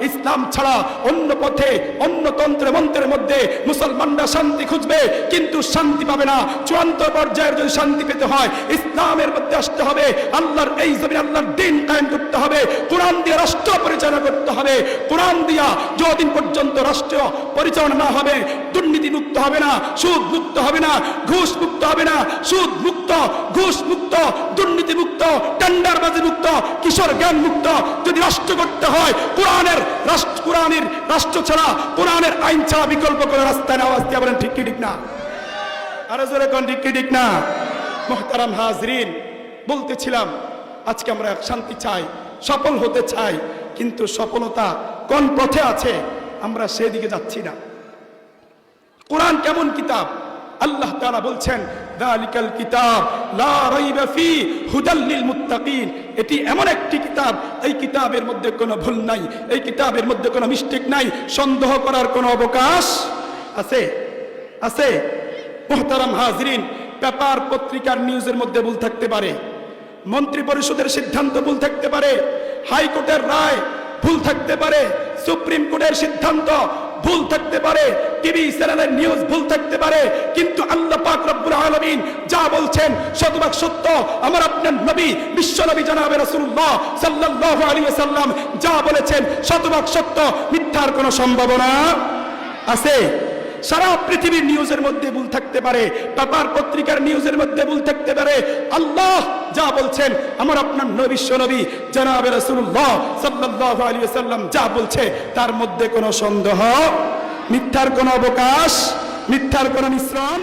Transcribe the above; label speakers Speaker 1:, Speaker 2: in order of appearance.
Speaker 1: ইসলাম ছাড়া অন্য পথে অন্য তন্ত্রে মন্ত্রের মধ্যে মুসলমানরা শান্তি খুঁজবে, কিন্তু শান্তি পাবে না। চূড়ান্ত পর্যায়ের যদি শান্তি পেতে হয় ইসলামের মধ্যে আসতে হবে, আল্লাহর এই জমিনে আল্লাহর দ্বীন কায়েম করতে হবে, কোরআন দিয়ে রাষ্ট্র পরিচালনা করতে হবে। কোরআন দিয়া যতদিন পর্যন্ত রাষ্ট্র পরিচালনা না হবে, দুর্নীতি মুক্ত হবে না, সুদ মুক্ত হবে না, ঘুষ মুক্ত হবে না, সুদ মুক্ত, ঘুষ মুক্ত, দুর্নীতি মুক্ত, টেন্ডারবাজি মুক্ত, কিশোর জ্ঞান মুক্ত যদি রাষ্ট্র করতে হয়, কোরআনের রাষ্ট্র ছাড়া, কোরআনের আইন ছাড়া বিকল্প করে রাস্তায় আওয়াজ দিয়ে বলেন ঠিক কি ঠিক না? আরো জোরে কোন ঠিক কি ঠিক না? মুহতারাম হাজরিন, বলতেছিলাম আজকে আমরা শান্তি চাই, সফল হতে চাই, কিন্তু সফলতা কোন পথে আছে আমরা সেদিকে যাচ্ছি না। কোরআন কেমন কিতাব? আল্লাহ তাআলা বলছেন যালিকাল কিতাব লা রাইবা ফি হুদাল লিল মুত্তাকিন, এটি এমন একটি কিতাব, এই কিতাবের মধ্যে কোনো ভুল নাই, এই কিতাবের মধ্যে কোনো মিস্টেক নাই, সন্দেহ করার কোনো অবকাশ আছে? আছে? মুহতারাম হাজরিন, পেপার পত্রিকার নিউজের মধ্যে ভুল থাকতে পারে, মন্ত্রী পরিষদের সিদ্ধান্ত ভুল থাকতে পারে, হাইকোর্টের রায় ভুল থাকতে পারে, সুপ্রিম কোর্টের সিদ্ধান্ত ভুল থাকতে পারে, টিভি চ্যানেলের নিউজ ভুল থাকতে পারে, কিন্তু আল্লাহ পাক রব্বুল আলামিন যা বলছেন শতভাগ সত্য। আমার আপনার নবী বিশ্ব নবী জনাবে রাসূলুল্লাহ সাল্লাল্লাহু আলাইহি ওয়াসাল্লাম যা বলেছেন শতভাগ সত্য, মিথ্যার কোনো সম্ভাবনা আছে? সারা পৃথিবীর নিউজের মধ্যে ভুল থাকতে পারে, পেপার পত্রিকার নিউজের মধ্যে ভুল থাকতে পারে, আল্লাহ যা বলছেন আমার আপনার বিশ্ব নবী জনাবে রাসূলুল্লাহ সাল্লাল্লাহু আলাইহি ওয়াসাল্লাম যা বলছে তার মধ্যে কোনো সন্দেহ, মিথ্যার কোনো অবকাশ, মিথ্যার কোনো মিশ্রণ